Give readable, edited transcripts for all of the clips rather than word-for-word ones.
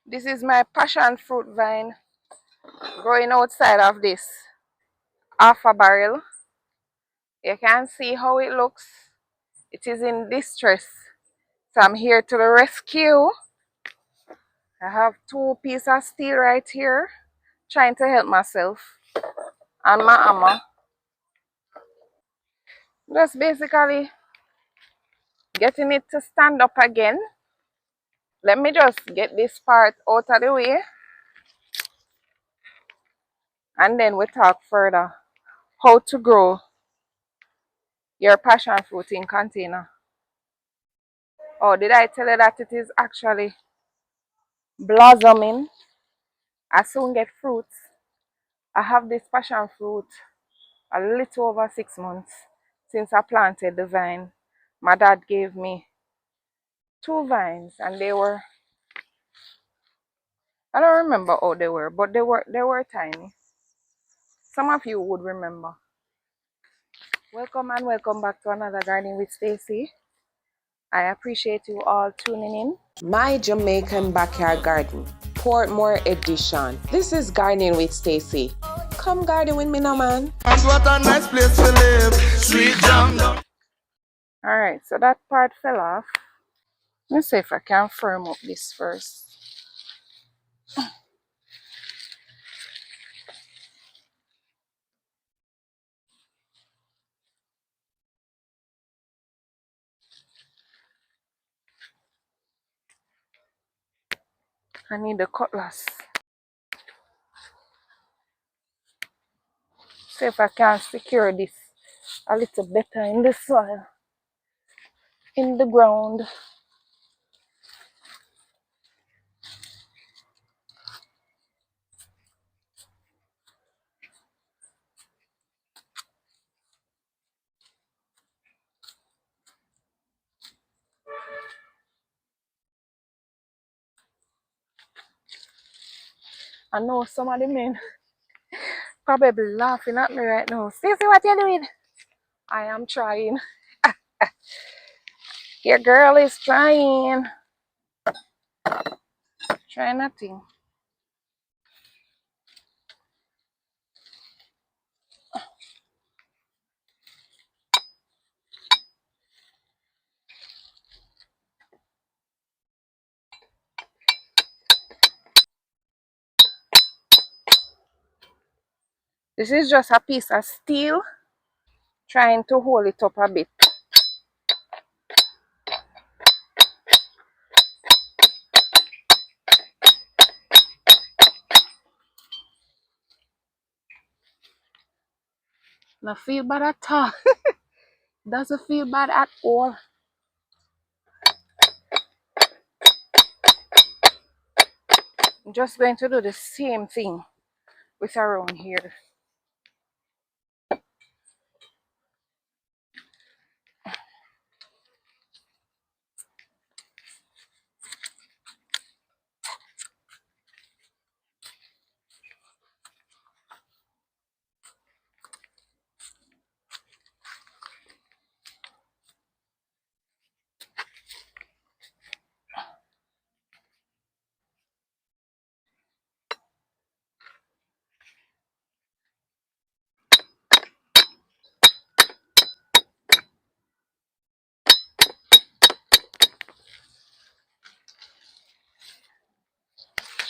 This is my passion fruit vine growing outside of this half a barrel. You can see how it looks. It is in distress. So I'm here to the rescue. I have two pieces of steel right here, trying to help myself and my hammer. Just basically getting it to stand up again. Let me just get this part out of the way and then we talk further. How to grow your passion fruit in container. Oh, did I tell you that it is actually blossoming? I soon get fruits. I have this passion fruit a little over 6 months since I planted the vine. My dad gave me two vines and they were, I don't remember how they were, but they were tiny. Some of you would remember. Welcome and welcome back to another gardening with Stacey. I appreciate you all tuning in. My Jamaican Backyard Garden, Portmore Edition. This is Gardening with Stacey. Come garden with me now, man. And what a nice place to live. Sweet jam. Alright, so that part fell off. Let's see if I can firm up this first. I need the cutlass. See if I can secure this a little better in the soil, in the ground. I know some of the men probably laughing at me right now. Stacey, what you doing? I am trying. Your girl is trying. Try nothing. This is just a piece of steel trying to hold it up a bit. Not feel bad at all. Doesn't feel bad at all. I'm just going to do the same thing with around here.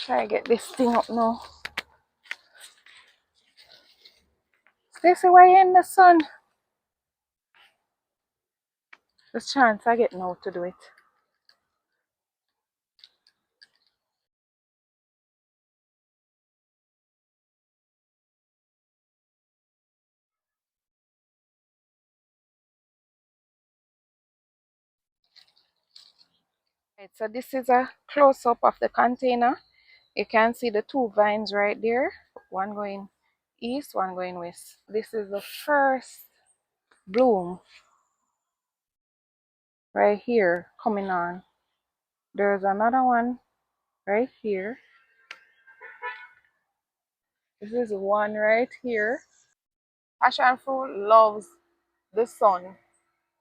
Try to get this thing up now. Stacey, why you in the sun? There's a chance I get now to do it. Right, so this is a close-up of the container. You can see the two vines right there. One going east, one going west. This is the first bloom right here coming on. There's another one right here. This is one right here. Passion fruit loves the sun.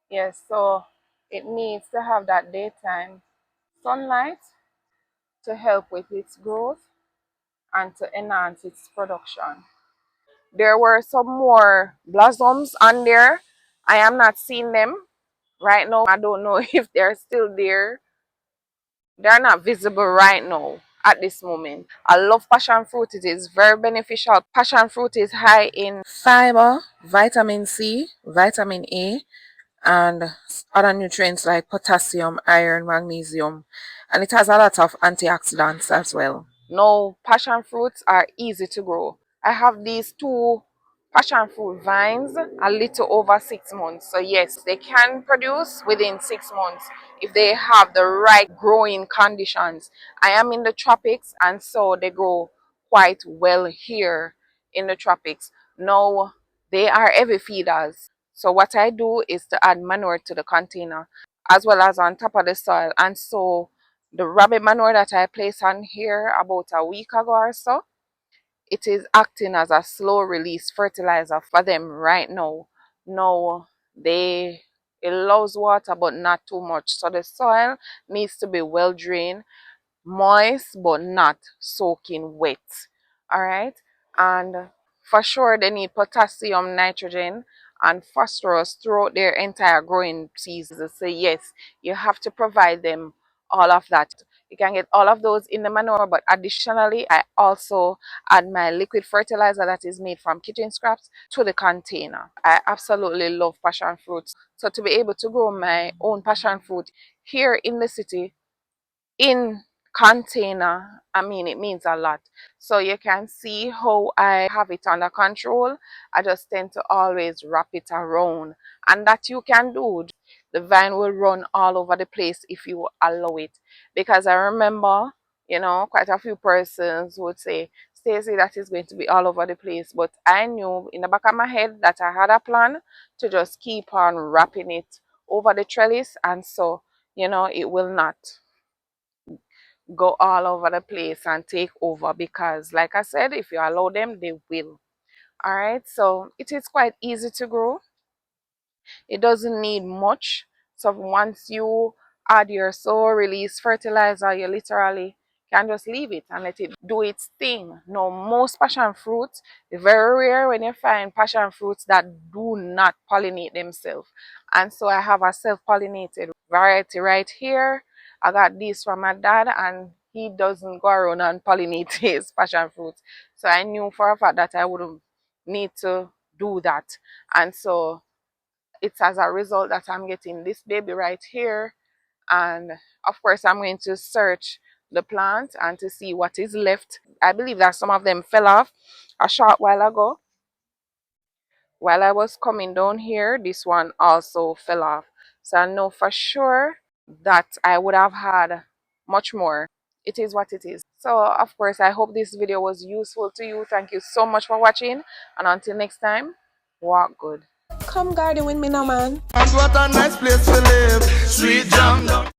Yes, so it needs to have that daytime sunlight to help with its growth and to enhance its production. There were some more blossoms on there. I am not seeing them right now. I don't know if they're still there. They're not visible right now at this moment. I love passion fruit. It is very beneficial. Passion fruit is high in fiber, vitamin C, vitamin A, and other nutrients like potassium, iron, magnesium, and it has a lot of antioxidants as well. Now, passion fruits are easy to grow. I have these two passion fruit vines a little over 6 months. So yes, they can produce within 6 months if they have the right growing conditions. I am in the tropics, and so they grow quite well here in the tropics. Now, they are heavy feeders. So what I do is to add manure to the container as well as on top of the soil. And so the rabbit manure that I placed on here about a week ago or so, it is acting as a slow release fertilizer for them right now. Now it loves water but not too much. So the soil needs to be well drained, moist but not soaking wet. All right, and for sure they need potassium, nitrogen, and phosphorus throughout their entire growing season. So yes, you have to provide them all of that. You can get all of those in the manure, but additionally I also add my liquid fertilizer that is made from kitchen scraps to the container. I absolutely love passion fruits, so to be able to grow my own passion fruit here in the city in container, I mean, it means a lot. So you can see how I have it under control. I just tend to always wrap it around, and that you can do. The vine will run all over the place if you allow it, because I remember, quite a few persons would say, Stacey, that is going to be all over the place. But I knew in the back of my head that I had a plan to just keep on wrapping it over the trellis, and so it will not go all over the place and take over, because like I said, if you allow them, they will. All right, so it is quite easy to grow. It doesn't need much. So once you add your slow release fertilizer, you literally can just leave it and let it do its thing. Now, most passion fruits, it's very rare when you find passion fruits that do not pollinate themselves. And so I have a self-pollinated variety right here. I got this from my dad, and he doesn't go around and pollinate his passion fruits. So I knew for a fact that I wouldn't need to do that. And so it's as a result that I'm getting this baby right here. And of course, I'm going to search the plant and to see what is left. I believe that some of them fell off a short while ago. While I was coming down here, this one also fell off. So I know for sure that I would have had much more. It is what it is. So of course, I hope this video was useful to you. Thank you so much for watching, and until next time, walk good. Come garden with me now, man. And what a nice place to live. Sweet jam.